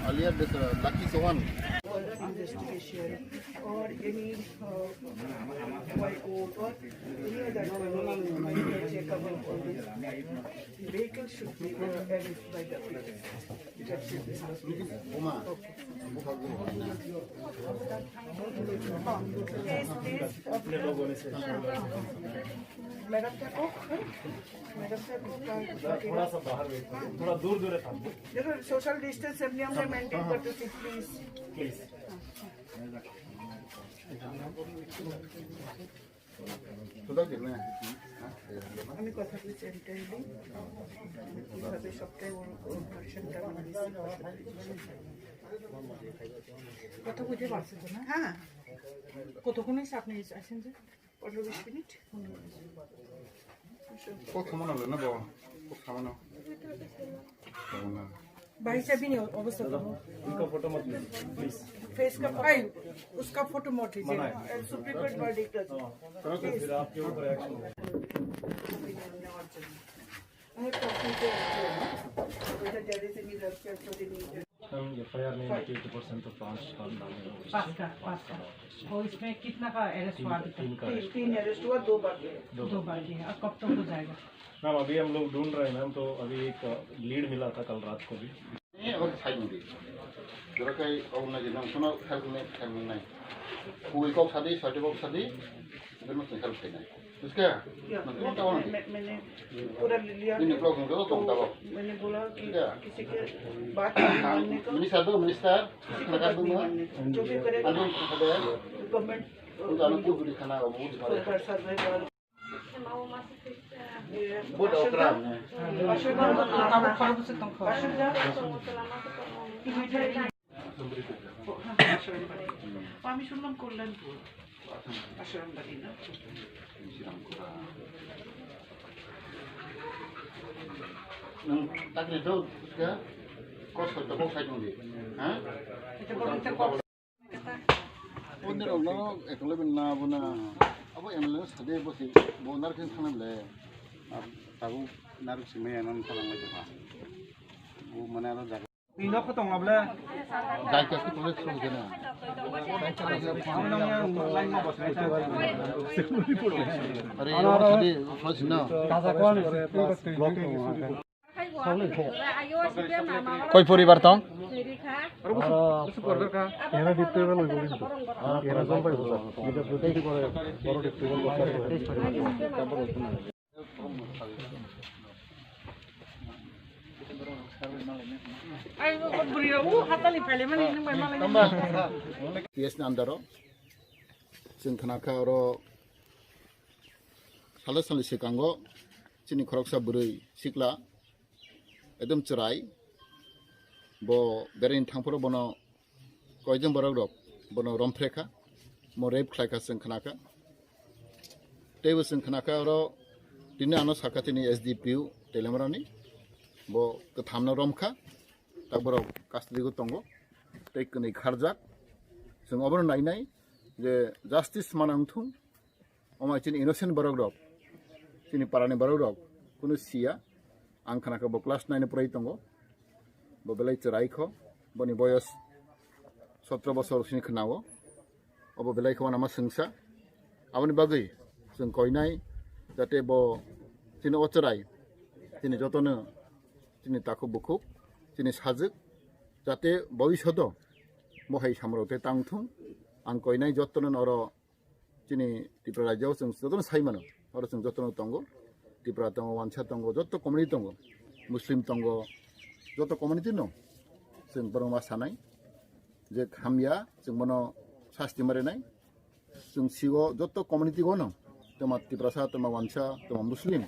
Alias this Lucky Sohan. Investigation or any white coat or any other checkup of all this. The vehicle should be added by the police. That's it. Madam को थोड़ा सा बाहर wait करो, थोड़ा दूर दूर है देखो सोशल डिस्टेंस अपने हम मेंटेन करते थे प्लीज प्लीज। আমি কথা বলি সেন্টারলি এইভাবে সবটাই ওর ভার্সনটা আমি কথা বুঝতে পারছেন তো না? হ্যাঁ কতক্ষণ এসে আপনি আসেন যে 15-20 minute Kok kamu nol na bawa? Kok kamu nol? भाई साहब भी नहीं अवस्था तो उनका फोटो मत लीजिए प्लीज। फेस का भाई उसका फोटो मत लीजिएगा सुप्रीम कोर्ट वर्डिक्ट फिर आपके ऊपर एक्शन होगा। I have talked to whether there is any reference to the need. हम एफआईआर में 80% तो 5 साल डालेंगे। पाँच का और इसमें कितना का अरेस्ट हुआ अभी तक? 3 अरेस्ट हुआ 2 बार दो बार की है। अब कब तक हो जाएगा? मैम अभी हम लोग ढूंढ रहे हैं मैम, तो अभी एक लीड मिला था कल रात को भी। Ini orang saya ni. Jika kau orang lagi nang sana help ni. Kui kau sadi, sadi kau sadi, dia mesti help ni. Terusnya, nanti kita tahu nanti. मैंने पूरा लिया Ini kalau kita tahu tahu. मैंने बोला कि क्या? किसी के बात नहीं मानने का Minister tu minister, kerana tu mah. जो भी करेगा Anu ada. Government Untuk anu tu beri kana kamu di mana. सरकार सर्वे कर Buat orang. अब खराब से तुम खाओ। আমি শুনলাম কল্যাণপুর আশ্রম বাড়ি না Nang tak ada tu, terusnya. Kau sudah tahu saya ni. Hah? এটা বলুন তো কবে? Onder orang ekor bina buna. Apa yang lain sedih bosi. Bonar kan sana le. Tahu narik sini yang nam salang aja pak. Bu mana ada jaga. तीनों को तो हमले Jaga kita boleh terus kena. हम लोग यहाँ line में बस रहे थे। Hari orang sedih, kalau sini. কই পরিবার তো Yes nandaro. Sing kena oro salah salah sekango. Sini koroksa beri sikla. Edem cerai. Bo berin tangporo bono koijem borok bono rompreka. Mo rape klaka sing kena ka. Tewu sing kena oro dini ano sakatini SDPU telemrani. Bo kethamna romka. Tak borok kastligo tongo. Tek ni kharjak. Sing obor nai je justice manang thung. Oma chini innocent borok rok. Chini parani borok rok. Kuno sia. Angkana ka bo class 9 prai tongo. Bo belai cerai kho. Boni boyos 17 bosor sini khenago. Obo belai kho nama sengsa. Aboni bagai sing koinai jate bo chini ocerai. Chini jotono chini takuk bukuk. Chini sajik jate bhoishyoto mohai samrote tangthung ang koinai jotono oro chini Tripura rajyo sing jotono saimano oro sing jotono tongo Tripura tongo wancha tongo joto community tongo Muslim tongo joto community no sing boroma sanai je khamya sing mono sasti mare nai sing sigo joto community gono toma Tripura sa toma wancha toma Muslim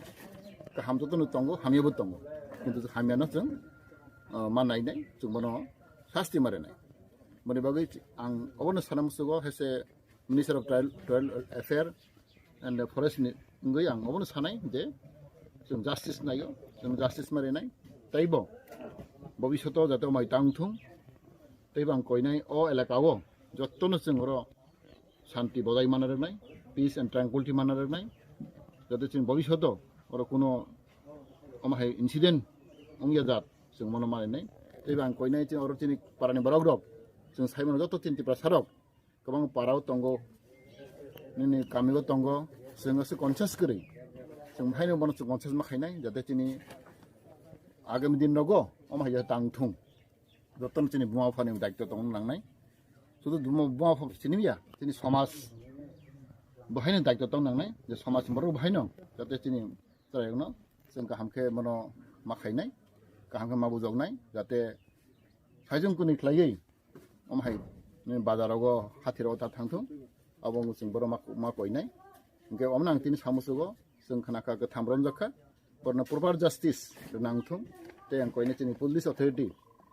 ka ham jotono tongo hamya bo tongo kintu hamya no sing manai nai sing mono sasti mare nai Mani bagai ang awan sanam sugo hese Minister of Tribal Affairs and Forest ngai ang awan sanai je sing justice nayo sing justice mare nai taibo bobishoto jato mai tangthung taibang koinai o elakao jottono sing oro shanti bodai manare nai peace and tranquility manare nai jato sing bobishoto oro kuno amahai incident ongya jat sing mono mare nai tebang koinai chini oro chini parani borok rok chung saimono joto chini tipra sarok kobang parao tongo nini kamigo tongo chung se conscious kori chung haino bono chung conscious ma khainai jate chini agami din rogo oma ya tangthung joton chini buma phani daikto tong nangnai শুধু buma pha chini ya chini somas bahino daikto tong nangnai je somas borok bahino jate chini chayagno chung kahamke mono ma khainai kahamke ma bujognai jate saijung kuni khlaiei omhai ni bazarago hathiro ta thangthung abong chung boro ma koinai ge omnang tini samusugo chung khanaka ke thambrom jakha borno proper justice nangthung te ang koine chini police authority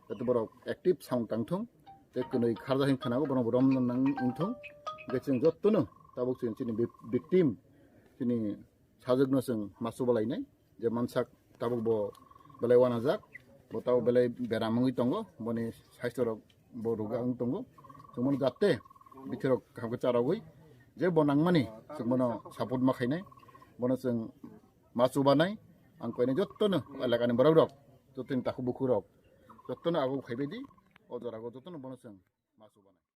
jate borok active sound tangthung te kunoi kharja hin khanago borno borom nangthung ge chung jottono tabuk chini victim chini sajogno chung masubalainai je mansak tabuk bo belai wanajak bo taw belai beramungui tongo boni saistorok bo rugang tongo chumon jatte bithirok kamke charagoi je bonangmani chummono support ma khainai bono chung machubanai ang koine jottono elakani borok rok jottin taku bukurok jottono agu khaibedi ojarago jottono bono chung machubanai